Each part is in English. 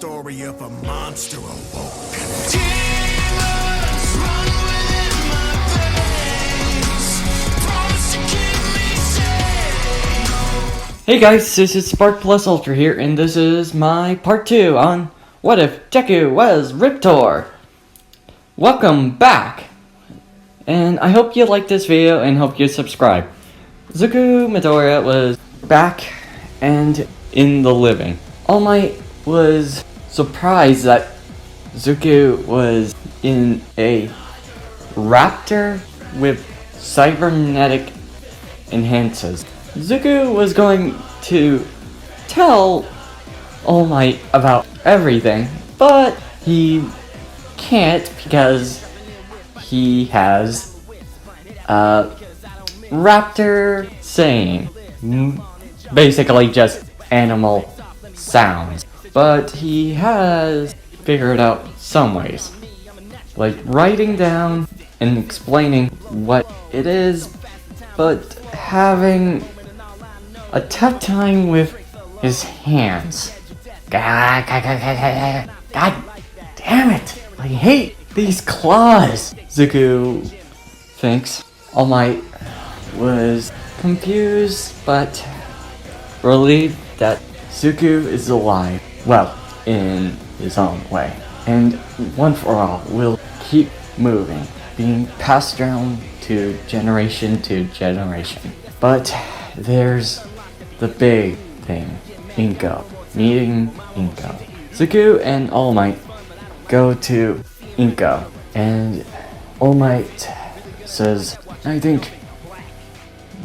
story of a monster awoke. Demons run within my veins. Promise to keep me safe. Hey guys, this is Spark Plus Ultra here, and this is my part 2 on What If Deku Was Riptor? Welcome back! And I hope you like this video and hope you subscribe. Zuko Midoriya was back and in the living. All Might was surprised that Zuko was in a raptor with cybernetic enhances. Zuko was going to tell All Might about everything, but he can't because he has a raptor saying, basically just animal sounds. But he has figured out some ways, like writing down and explaining what it is, but having a tough time with his hands. God damn it! I hate these claws! Zuko thinks All Might was confused but relieved that Zuko is alive. Well, in his own way. And one for all will keep moving, being passed down to generation. But there's the big thing, Inko. Meeting Inko. Zuko and All Might go to Inko, and All Might says, I think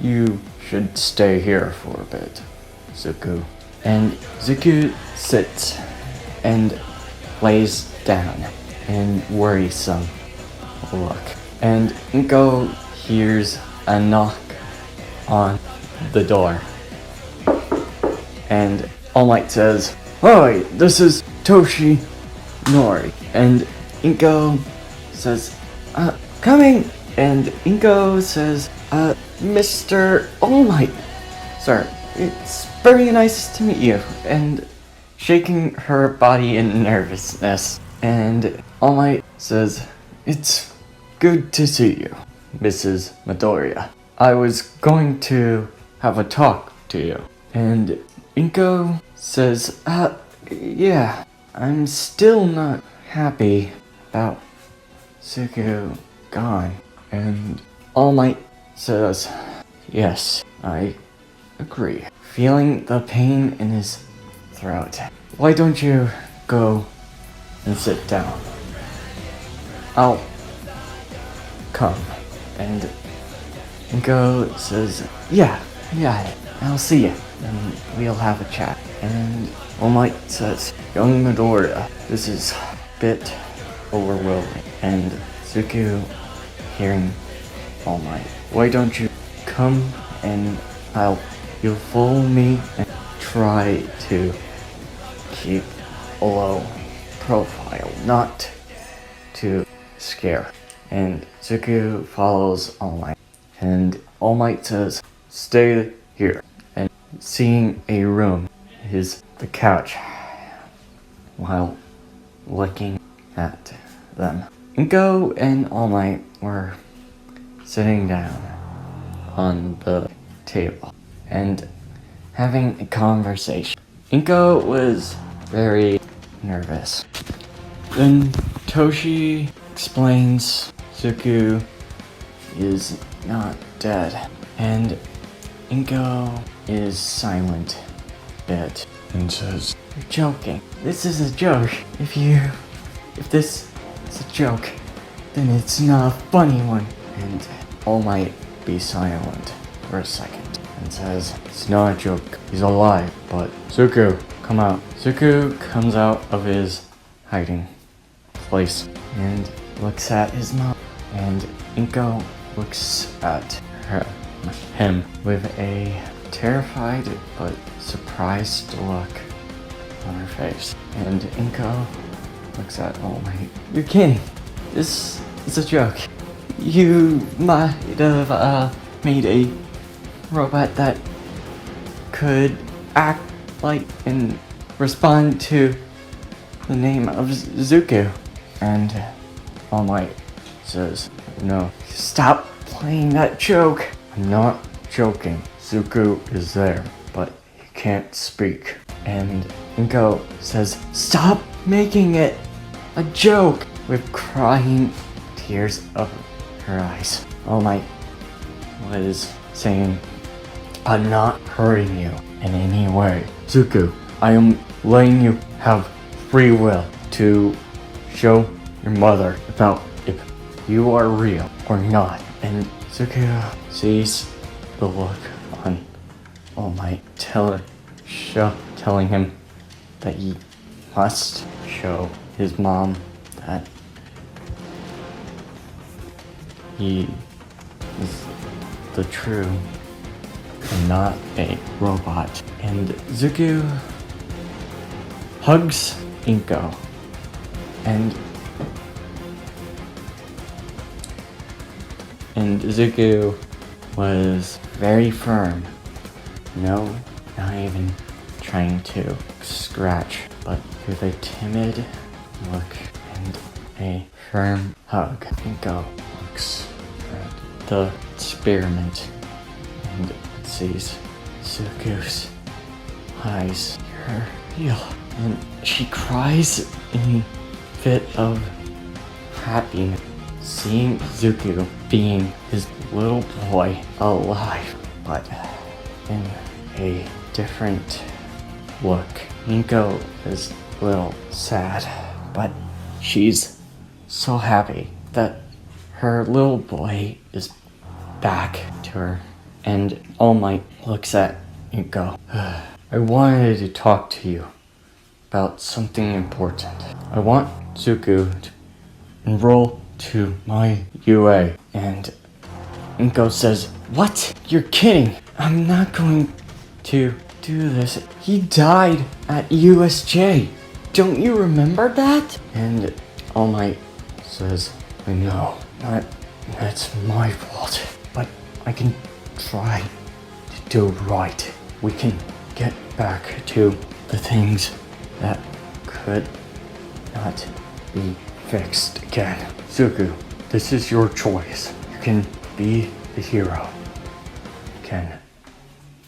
you should stay here for a bit, Zuko. And Zuko sits and lays down in worrisome look. And Inko hears a knock on the door. And All Might says, Hi, this is Toshi Nori. And Inko says, coming. And Inko says, Mr. All Might, sir, it's very nice to meet you. And shaking her body in nervousness. And All Might says, it's good to see you, Mrs. Midoriya. I was going to have a talk to you. And Inko says, yeah, I'm still not happy about Zuko gone. And All Might says, yes, I agree. Feeling the pain in his throat. Why don't you go and sit down? I'll come. And Inko says, yeah, I'll see you. And we'll have a chat. And All Might says, young Midoriya, this is a bit overwhelming. And Zuko, hearing All Might, why don't you come and you'll follow me and try to keep a low profile, not to scare. And Zuko follows All Might. And All Might says, stay here. And seeing a room is the couch while looking at them. Inko and All Might were sitting down on the table and having a conversation. Inko was very nervous. Then Toshi explains Zuko is not dead, and Inko is silent a bit and says, you're joking. This is a joke. If this is a joke, then it's not a funny one. And All Might be silent for a second and says, it's not a joke. He's alive, but Zuko, come out. Zuko comes out of his hiding place and looks at his mom. And Inko looks at him with a terrified but surprised look on her face. And Inko looks at All Might. You're kidding. This is a joke. You might have made a robot that could act like and respond to the name of Zuko. And All Might says, no, stop playing that joke. I'm not joking. Zuko is there, but he can't speak. And Inko says, stop making it a joke, with crying tears of her eyes. All Might was saying, I'm not hurting you in any way. Zuko, I am letting you have free will to show your mother about if you are real or not. And Zuko sees the look on All Might, telling him that he must show his mom that he is the true and not a robot. And Zuko hugs Inko, and Zuko was very firm. No, not even trying to scratch, but with a timid look and a firm hug. Inko looks at the experiment and sees Zuko's eyes are real, and she cries in a fit of happiness, seeing Zuko being his little boy alive, but in a different look. Inko is a little sad, but she's so happy that her little boy is back to her. And All Might looks at Inko. I wanted to talk to you about something important. I want Zuko to enroll to my UA. And Inko says, what? You're kidding. I'm not going to do this. He died at USJ. Don't you remember that? And All Might says, I know. That's my fault. But I can try to do right. We can get back to the things that could not be fixed again. Zuko, this is your choice. You can be the hero. You can,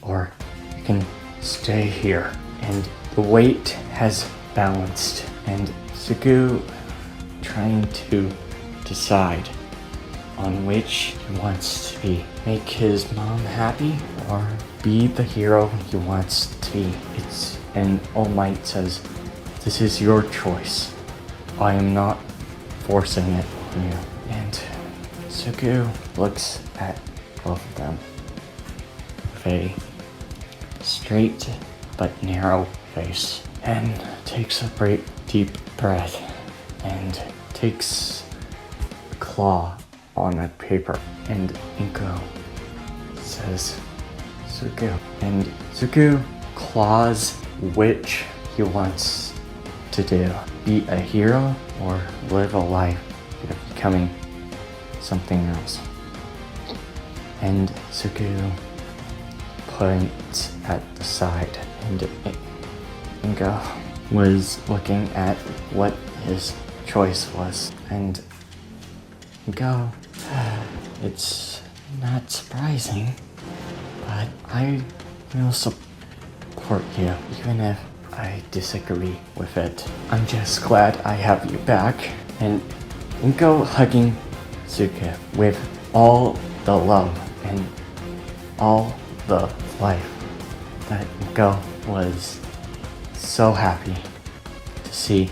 or you can stay here. And the weight has balanced, and Zuko trying to decide on which he wants to be. Make his mom happy or be the hero he wants to be. And All Might says, this is your choice. I am not forcing it on you. And Zuko looks at both of them with a straight but narrow face and takes a great deep breath and takes a claw on a paper, and Inko says, Zuko. And Zuko claws which he wants to do. Be a hero or live a life of becoming something else. And Zuko points at the side, and Inko was looking at what his choice was. And Inko, it's not surprising, but I will support you, even if I disagree with it. I'm just glad I have you back. And Inko hugging Zuko with all the love and all the life that Inko was so happy to see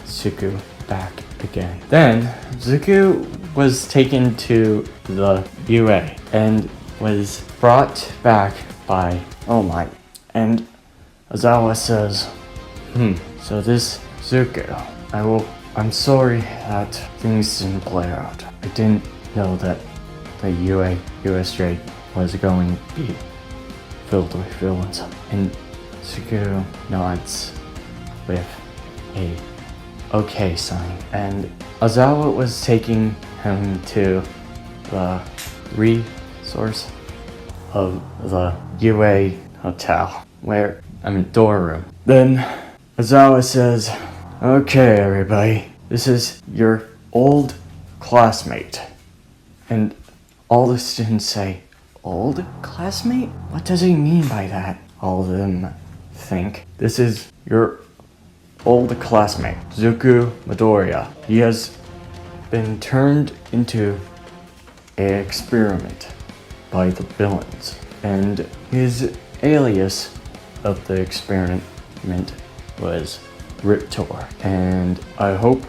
Zuko back again. Then Zuko was taken to the UA and was brought back by All Might. And Ozawa says, so this Zuko, I'm sorry that things didn't play out. I didn't know that the USJ was going to be filled with villains. And Zuko nods with a okay sign. And Ozawa was taking him to the resource of the UA hotel, dorm room. Then Ozawa says, Okay, everybody. This is your old classmate. And all the students say, old classmate? What does he mean by that? All of them think. This is your old classmate, Zuku Midoriya. He has been turned into an experiment by the villains. And his alias of the experiment was Riptor. And I hope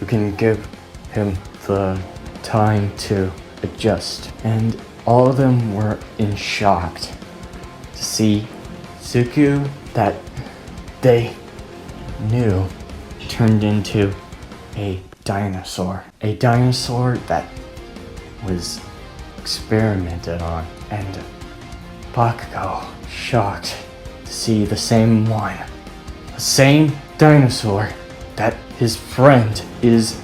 you can give him the time to adjust. And all of them were in shock to see Zuku that they knew turned into a dinosaur. A dinosaur that was experimented on. And Bakugo, shocked to see the same one. The same dinosaur that his friend is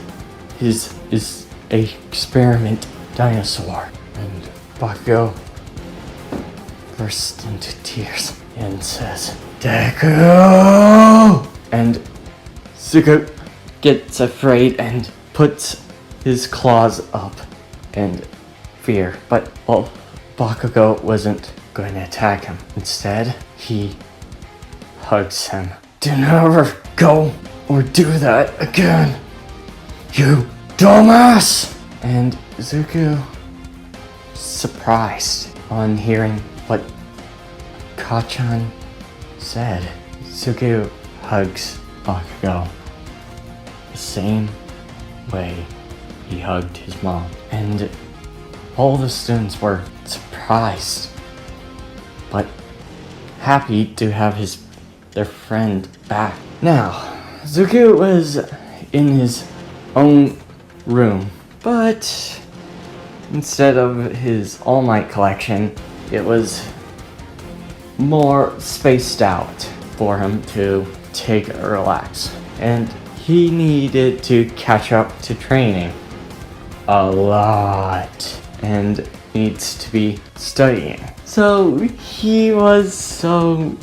a experiment dinosaur. And Bakugo bursts into tears and says, Deku! And Zuko gets afraid and puts his claws up in fear. But Bakugo wasn't going to attack him. Instead, he hugs him. Do never go or do that again, you dumbass! And Zuko, surprised on hearing what Kachan said, Zuko hugs Bakugo the same way he hugged his mom. And all the students were surprised, but happy to have their friend back. Now, Zuko was in his own room, but instead of his All Might collection, it was more spaced out for him to take a relax. And he needed to catch up to training a lot and needs to be studying. So he was so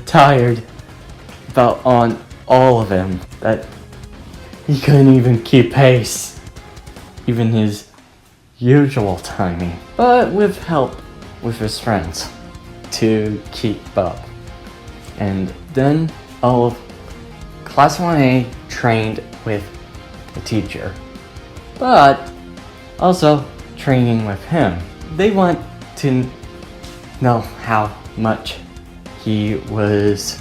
tired about on all of him that he couldn't even keep pace, even his usual timing, but with help with his friends to keep up. And then all of Class 1A trained with the teacher, but also training with him. They want to know how much he was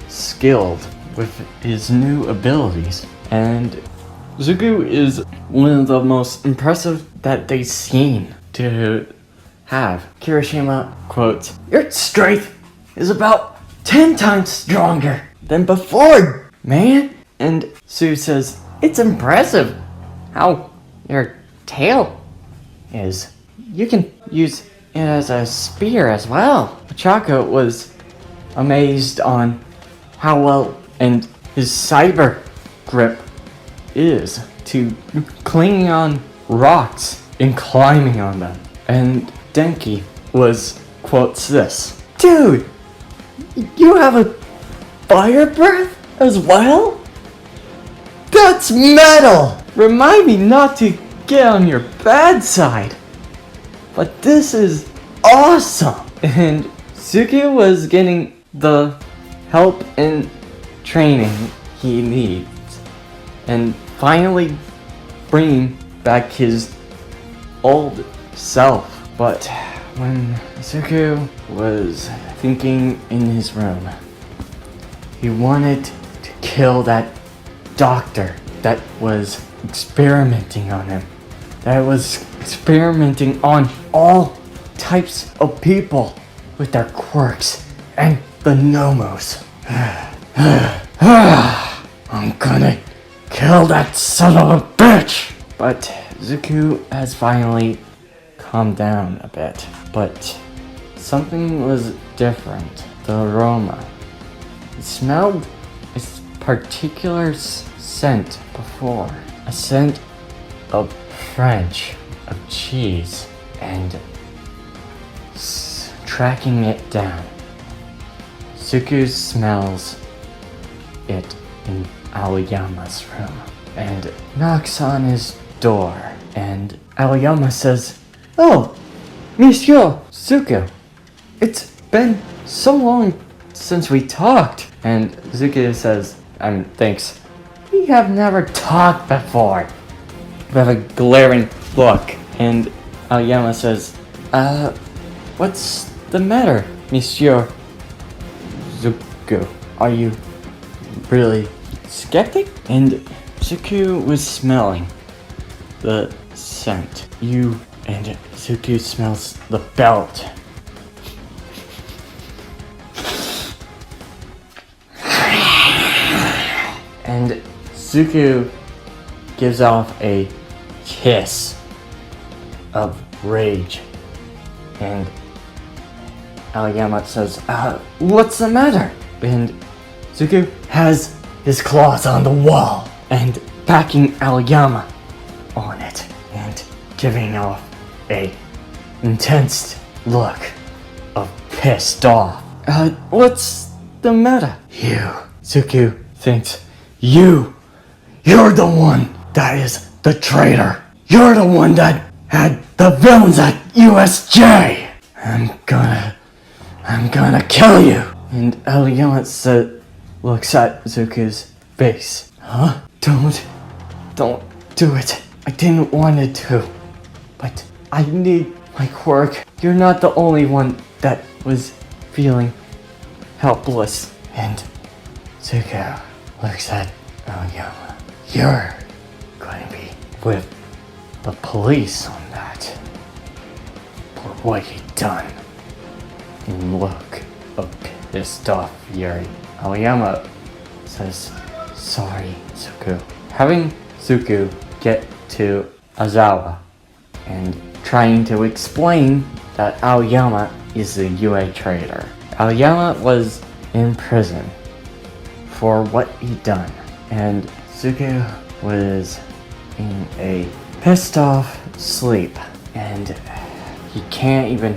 skilled with his new abilities. And Zuko is one of the most impressive that they've seen to have. Kirishima quotes, "Your strength is about 10 times stronger than before, man." And Sue says, "It's impressive how your tail is. You can use it as a spear as well." Chaka was amazed on how well and his cyber grip is to clinging on rocks and climbing on them. And Denki quotes this, "Dude, you have a fire breath as well? That's metal! Remind me not to get on your bad side, but this is awesome." And Suki was getting the help and training he needs, and finally bringing back his old self. But when Zuko was thinking in his room, he wanted to kill that doctor that was experimenting on him, that was experimenting on all types of people with their quirks and the nomos. I'm gonna kill that son of a bitch! But Zuko has finally calmed down a bit. But something was different. The aroma. It smelled a particular scent before. A scent of French, of cheese, and tracking it down. Zuko smells it in Aoyama's room and knocks on his door. And Aoyama says, "Oh, Monsieur Zuko, it's been so long since we talked." And Zuko says, "Thanks. We have never talked before." We have a glaring look. And Aoyama says, what's the matter, Monsieur Zuko? Are you really skeptic?" And Zuko was smelling the scent. And Zuko smells the belt. And Zuko gives off a hiss of rage. And Aoyama says, "What's the matter?" And Zuko has his claws on the wall and backing Aoyama on it and giving off a intense look of pissed off. What's the matter? Zuko thinks you're the one that is the traitor. You're the one that had the villains at USJ. I'm gonna kill you." And Aoyama looks at Zuko's face. "Huh? Don't do it. I didn't want it to, but I need my quirk. You're not the only one that was feeling helpless." And Zuko looks at Aoyama. "You're going to be with the police on that for what you done." In look of pissed off fury, Aoyama says, "Sorry, Zuko." Having Zuko get to Aizawa and trying to explain that Aoyama is the UA traitor. Aoyama was in prison for what he done, and Zuko was in a pissed off sleep, and he can't even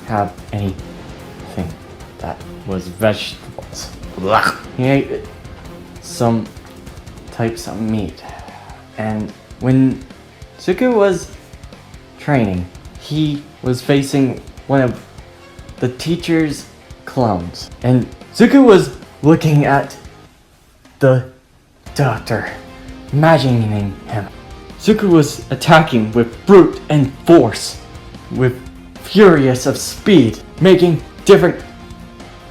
have anything that was vegetables. He ate some types of meat. And when Zuko was training, he was facing one of the teacher's clones. And Zuko was looking at the doctor, imagining him. Zuko was attacking with brute and force, with furious of speed, making different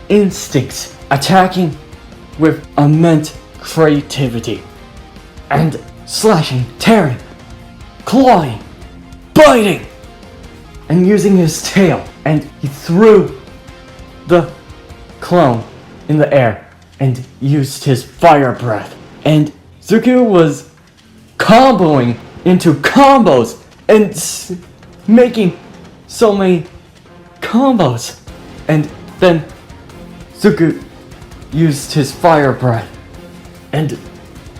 instincts, attacking with immense creativity, and slashing, tearing, clawing, biting, and using his tail. And he threw the clone in the air and used his fire breath. And Zuko was comboing into combos and making so many combos. And then Zuko used his fire breath and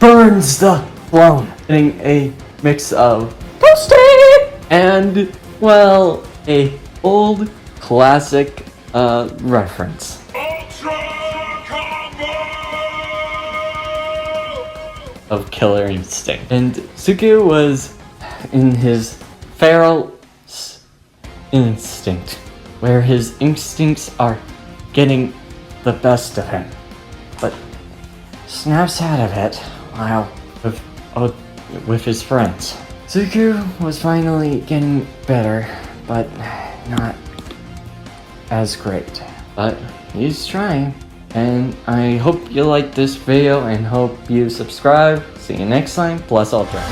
burns the clone, getting a mix of toasted and, well, a old classic reference. Ultra Combo! Of Killer Instinct. And Zuko was in his feral instinct, where his instincts are getting the best of him, but snaps out of it while with his friends. Zuko was finally getting better, but not as great. But he's trying, and I hope you liked this video and hope you subscribe. See you next time. Plus Ultra.